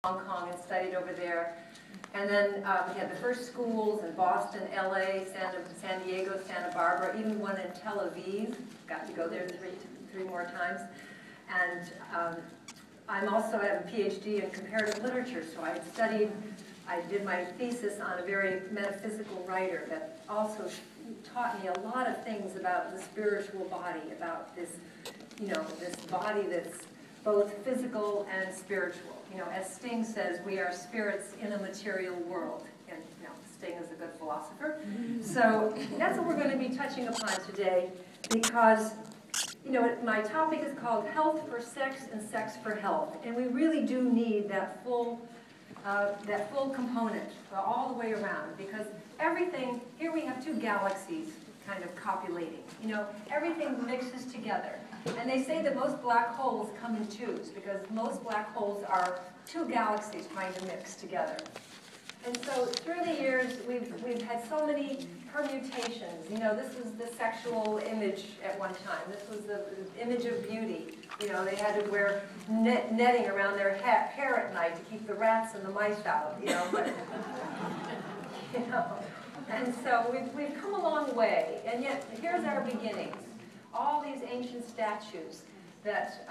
Hong Kong and studied over there. And then we had the first schools in Boston, LA, San Diego, Santa Barbara, even one in Tel Aviv. Got to go there three more times. And I also have a PhD in comparative literature, so I did my thesis on a very metaphysical writer that also taught me a lot of things about the spiritual body, about this, this body that's both physical and spiritual. As Sting says, we are spirits in a material world. And Sting is a good philosopher. So that's what we're going to be touching upon today, because my topic is called Health for Sex and Sex for Health. And we really do need that full component all the way around, because everything, here we have two galaxies kind of copulating. Everything mixes together. And they say that most black holes come in twos, because most black holes are two galaxies trying to mix together. And so through the years, we've had so many permutations. This was the sexual image at one time. This was the image of beauty. They had to wear netting around their hair at night to keep the rats and the mice out. And so we've come a long way. And yet, here's our beginnings. All these ancient statues that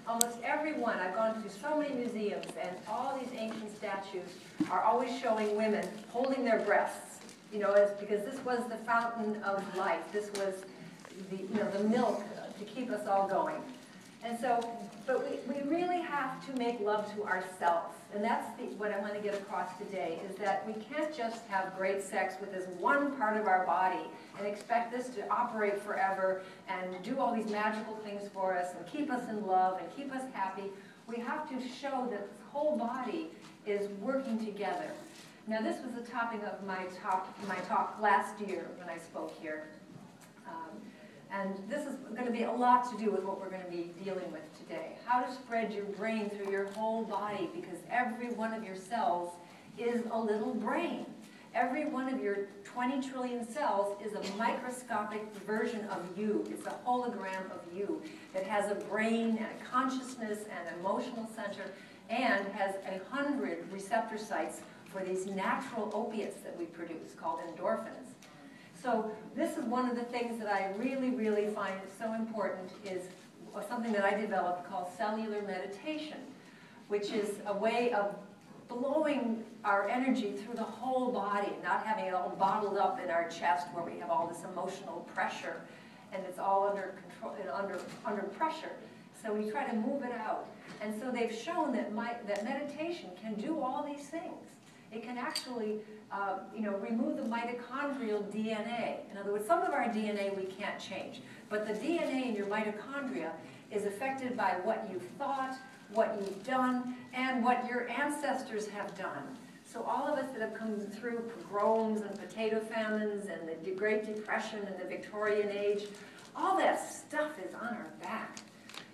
almost everyone, I've gone to so many museums, and all these ancient statues are always showing women holding their breasts, because this was the fountain of life. This was the milk to keep us all going. And so, but we really have to make love to ourselves. And that's what I want to get across today, is that we can't just have great sex with this one part of our body and expect this to operate forever and do all these magical things for us and keep us in love and keep us happy. We have to show that the whole body is working together. Now, this was the topic of my talk last year when I spoke here. And this is going to be a lot to do with what we're going to be dealing with today. How to spread your brain through your whole body, because every one of your cells is a little brain. Every one of your 20 trillion cells is a microscopic version of you. It's a hologram of you that has a brain and a consciousness and an emotional center, and has 100 receptor sites for these natural opiates that we produce called endorphins. So this is one of the things that I really, really find so important, is something that I developed called cellular meditation, which is a way of blowing our energy through the whole body, not having it all bottled up in our chest where we have all this emotional pressure, and it's all under control, under pressure. So we try to move it out. And so they've shown that meditation can do all these things. It can actually, remove the mitochondrial DNA. In other words, some of our DNA we can't change, but the DNA in your mitochondria is affected by what you've thought, what you've done, and what your ancestors have done. So all of us that have come through pogroms and potato famines and the Great Depression and the Victorian Age, all that stuff is on our back.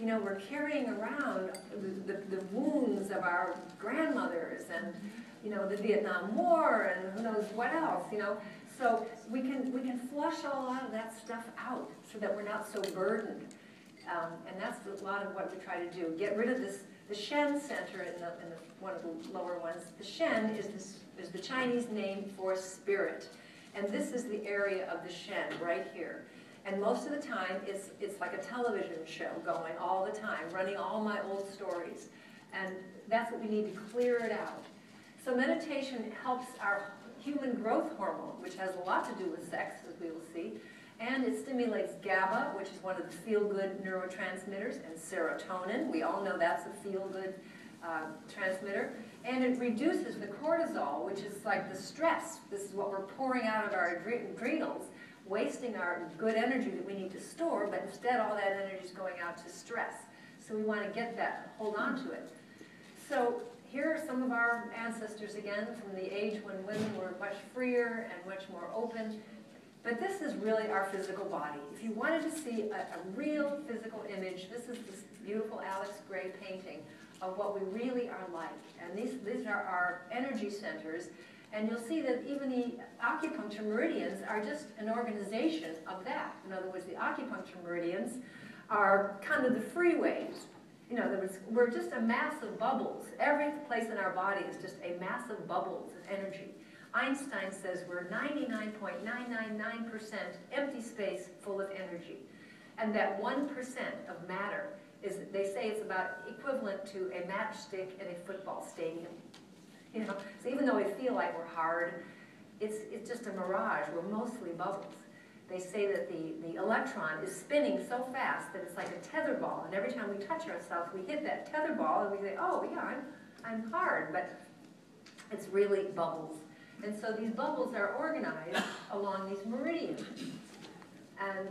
We're carrying around the wounds of our grandmothers and the Vietnam War and who knows what else, So we can flush a lot of that stuff out so that we're not so burdened. And that's a lot of what we try to do. Get rid of the Shen center in one of the lower ones. The Shen is the Chinese name for spirit. And this is the area of the Shen right here. And most of the time, it's like a television show going all the time, running all my old stories. And that's what we need to clear it out. So meditation helps our human growth hormone, which has a lot to do with sex, as we will see. And it stimulates GABA, which is one of the feel-good neurotransmitters, and serotonin. We all know that's a feel-good transmitter. And it reduces the cortisol, which is like the stress. This is what we're pouring out of our adrenals, wasting our good energy that we need to store, but instead all that energy is going out to stress. So we want to get that, hold on to it. So here are some of our ancestors again from the age when women were much freer and much more open. But this is really our physical body. If you wanted to see a real physical image, this is this beautiful Alex Gray painting of what we really are like. And these are our energy centers. And you'll see that even the acupuncture meridians are just an organization of that. In other words, the acupuncture meridians are kind of the freeways. In other words, we're just a mass of bubbles. Every place in our body is just a mass of bubbles of energy. Einstein says we're 99.999% empty space full of energy. And that 1% of matter is, they say it's about equivalent to a matchstick in a football stadium. You know, so even though we feel like we're hard, it's just a mirage. We're mostly bubbles. They say that the electron is spinning so fast that it's like a tether ball, and every time we touch ourselves, we hit that tether ball, and we say, oh yeah, I'm hard, but it's really bubbles. And so these bubbles are organized along these meridians, and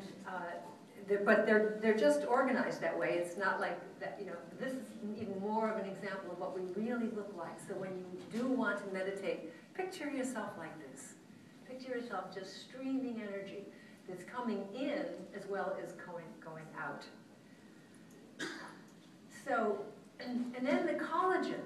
but they're just organized that way. It's not like that, you know. This is even more of an example of what we really look like. So when you do want to meditate, picture yourself like this. Picture yourself just streaming energy that's coming in as well as going out. So, and then the collagen,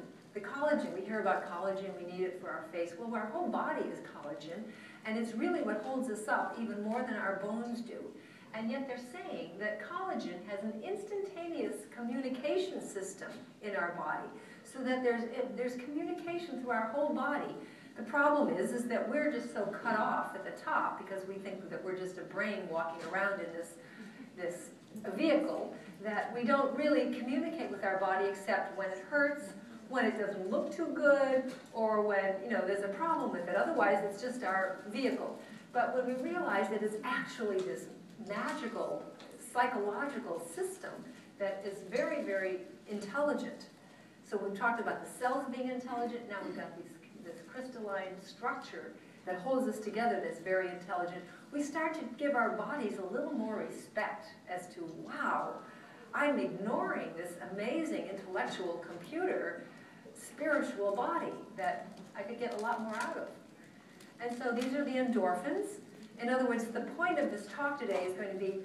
we hear about collagen, we need it for our face. Well, our whole body is collagen, and it's really what holds us up even more than our bones do. And yet they're saying that collagen has an instantaneous communication system in our body, so that there's communication through our whole body. The problem is that we're just so cut off at the top because we think that we're just a brain walking around in this vehicle, that we don't really communicate with our body except when it hurts, when it doesn't look too good, or when, you know, there's a problem with it. Otherwise, it's just our vehicle. But when we realize that it's actually this magical, psychological system that is very, very intelligent. So we've talked about the cells being intelligent. Now we've got this crystalline structure that holds us together that's very intelligent. We start to give our bodies a little more respect as to, wow, I'm ignoring this amazing intellectual computer, spiritual body that I could get a lot more out of. And so these are the endorphins. In other words, the point of this talk today is going to be,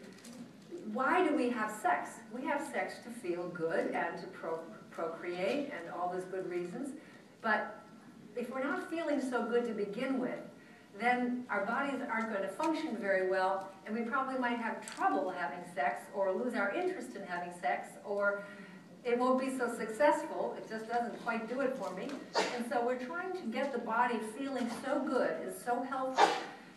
why do we have sex? We have sex to feel good and to procreate and all those good reasons. But if we're not feeling so good to begin with, then our bodies aren't going to function very well, and we probably might have trouble having sex, or lose our interest in having sex, or it won't be so successful. It just doesn't quite do it for me. And so we're trying to get the body feeling so good and so healthy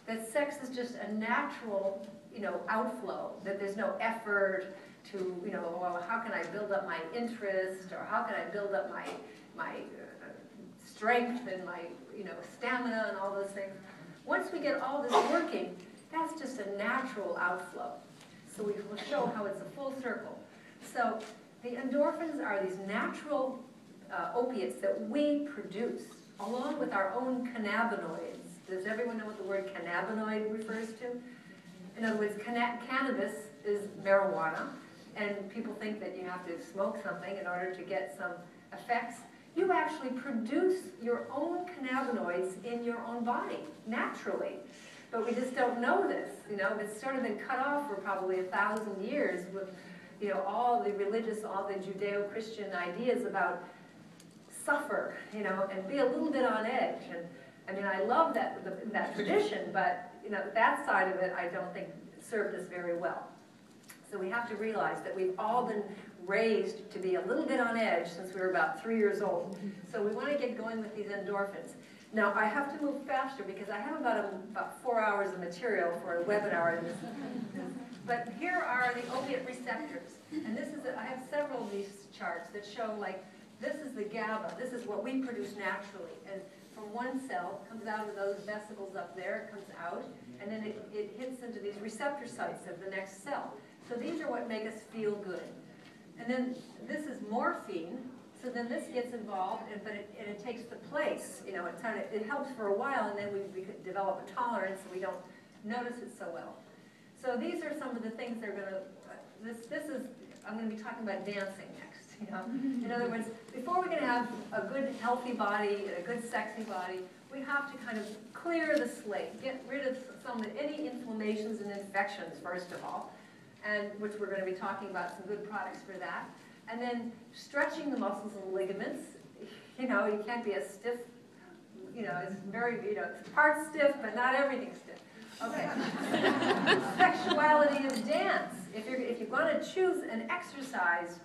that sex is just a natural, you know, outflow, that there's no effort to, you know, well, how can I build up my interest, or how can I build up my strength and my, you know, stamina and all those things. Once we get all this working, that's just a natural outflow. So we will show how it's a full circle. So the endorphins are these natural opiates that we produce, along with our own cannabinoids. Does everyone know what the word cannabinoid refers to? In other words, cannabis is marijuana, and people think that you have to smoke something in order to get some effects. You actually produce your own cannabinoids in your own body, naturally. But we just don't know this, you know. It's sort of been cut off for probably 1,000 years with, you know, all the religious, all the Judeo-Christian ideas about suffer, you know, and be a little bit on edge. And I mean, I love that tradition, but, you know, that side of it I don't think served us very well. So we have to realize that we've all been raised to be a little bit on edge since we were about 3 years old. So we want to get going with these endorphins. Now, I have to move faster because I have about 4 hours of material for a webinar. But here are the opiate receptors. And this is, I have several of these charts that show, like, this is the GABA. This is what we produce naturally. And from one cell, comes out of those vesicles up there, it comes out, and then it hits into these receptor sites of the next cell. So these are what make us feel good. And then this is morphine. So then this gets involved, but it takes the place. You know, it helps for a while, and then we could develop a tolerance, and we don't notice it so well. So these are some of the things they're going to. I'm going to be talking about dancing next. You know, in other words, before we're going to have a good, healthy body, a good, sexy body, we have to kind of clear the slate, get rid of any inflammations and infections first of all, and which we're going to be talking about some good products for that. And then stretching the muscles and ligaments. You know, you can't be as stiff. You know, it's very, you know, it's part stiff, but not everything stiff. Okay. Sexuality of dance. If you're going to choose an exercise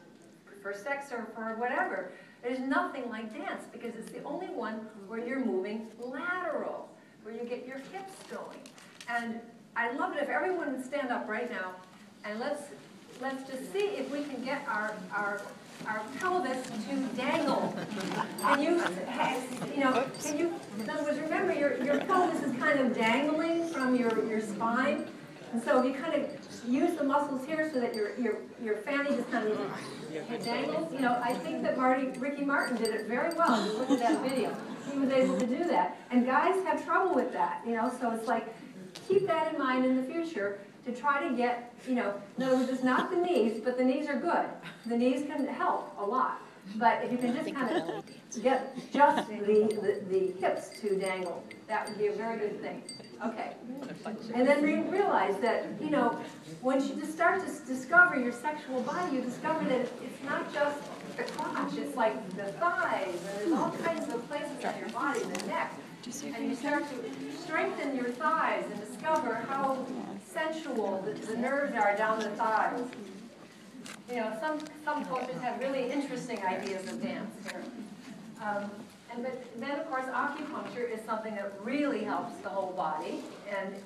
for sex or for whatever. There's nothing like dance because it's the only one where you're moving lateral, where you get your hips going. And I'd love it if everyone would stand up right now, and let's just see if we can get our pelvis to dangle. Can you, in other words, remember your pelvis is kind of dangling from your spine, and so you kind of use the muscles here so that your fanny just kind of dangles. I think that Ricky Martin did it very well. If you look at that video, he was able to do that. And guys have trouble with that, so it's like, keep that in mind in the future to try to get, in other words, it's not the knees, but the knees are good. The knees can help a lot. But if you can just kind of get just the hips to dangle, that would be a very good thing. Okay. And then realize that, once you just start to discover your sexual body, you discover that it's not just the crotch, it's like the thighs, and there's all kinds of places on your body, the neck. And you start to strengthen your thighs and discover how sensual the nerves are down the thighs. Some cultures have really interesting ideas of dance here. But then, of course, acupuncture is something that really helps the whole body, and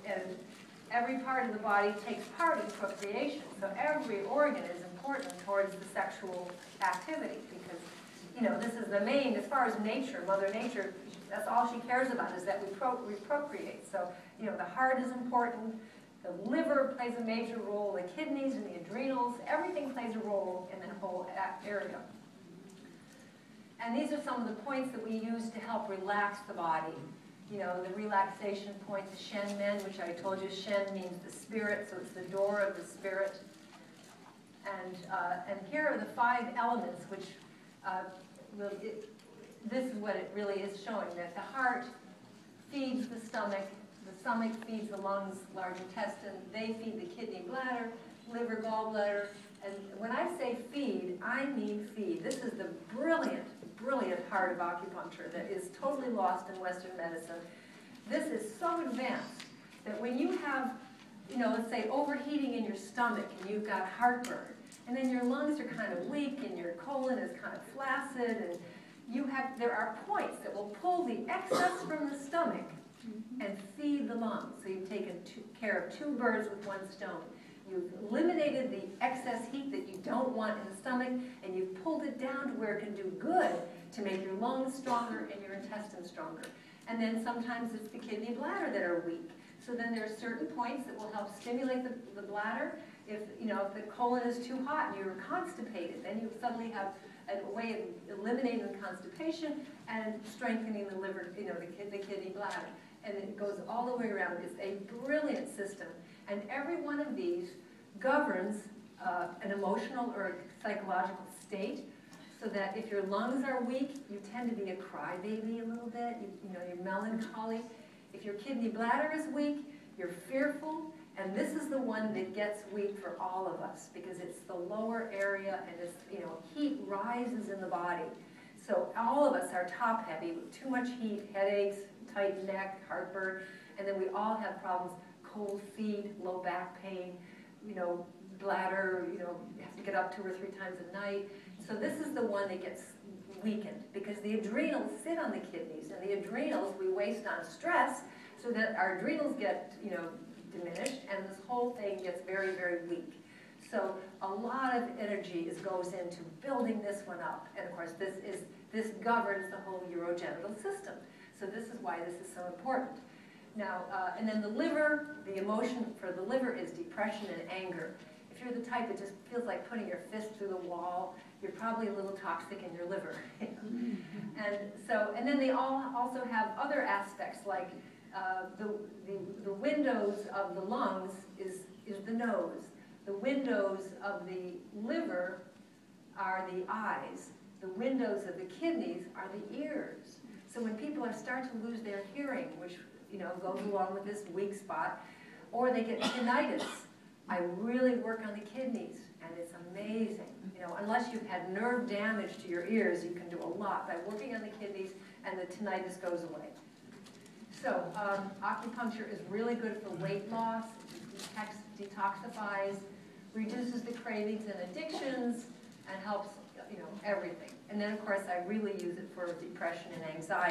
every part of the body takes part in procreation. So every organ is important towards the sexual activity because, this is the main, as far as nature, Mother Nature, that's all she cares about is that we procreate. So, the heart is important, the liver plays a major role, the kidneys and the adrenals, everything plays a role in that whole area. And these are some of the points that we use to help relax the body. The relaxation point, the Shen Men, which I told you, Shen means the spirit, so it's the door of the spirit. And here are the 5 elements, which this is what it really is showing, that the heart feeds the stomach feeds the lungs, large intestine, they feed the kidney, bladder, liver, gallbladder. And when I say feed, I mean feed. This is the brilliant, brilliant part of acupuncture that is totally lost in Western medicine. This is so advanced that when you have, let's say overheating in your stomach and you've got heartburn, and then your lungs are kind of weak and your colon is kind of flaccid, and there are points that will pull the excess from the stomach and feed the lungs. So you've taken care of 2 birds with 1 stone. You've eliminated the excess heat that you don't want in the stomach, and you've pulled it down to where it can do good to make your lungs stronger and your intestines stronger. And then sometimes it's the kidney bladder that are weak. So then there are certain points that will help stimulate the bladder. If the colon is too hot and you're constipated, then you suddenly have a way of eliminating the constipation and strengthening the liver, the kidney bladder. And it goes all the way around. It's a brilliant system. And every one of these governs an emotional or psychological state, so that if your lungs are weak, you tend to be a crybaby a little bit, you're melancholy. If your kidney bladder is weak, you're fearful. And this is the one that gets weak for all of us because it's the lower area and it's, heat rises in the body. So all of us are top heavy with too much heat, headaches, tight neck, heartburn, and then we all have problems, cold feet, low back pain, bladder, you have to get up 2 or 3 times a night. So this is the one that gets weakened because the adrenals sit on the kidneys, and the adrenals we waste on stress so that our adrenals get, diminished, and this whole thing gets very, very weak. So a lot of energy goes into building this one up, and of course this governs the whole urogenital system. So this is why this is so important. Now, and then the liver, the emotion for the liver is depression and anger. If you're the type that just feels like putting your fist through the wall, you're probably a little toxic in your liver. And then they all also have other aspects like the windows of the lungs is the nose. The windows of the liver are the eyes. The windows of the kidneys are the ears. So when people start to lose their hearing, which goes along with this weak spot, or they get tinnitus, I really work on the kidneys, and it's amazing. Unless you've had nerve damage to your ears, you can do a lot by working on the kidneys, and the tinnitus goes away. So acupuncture is really good for weight loss. It detoxifies, reduces the cravings and addictions, and helps you know, everything. And then, of course, I really use it for depression and anxiety.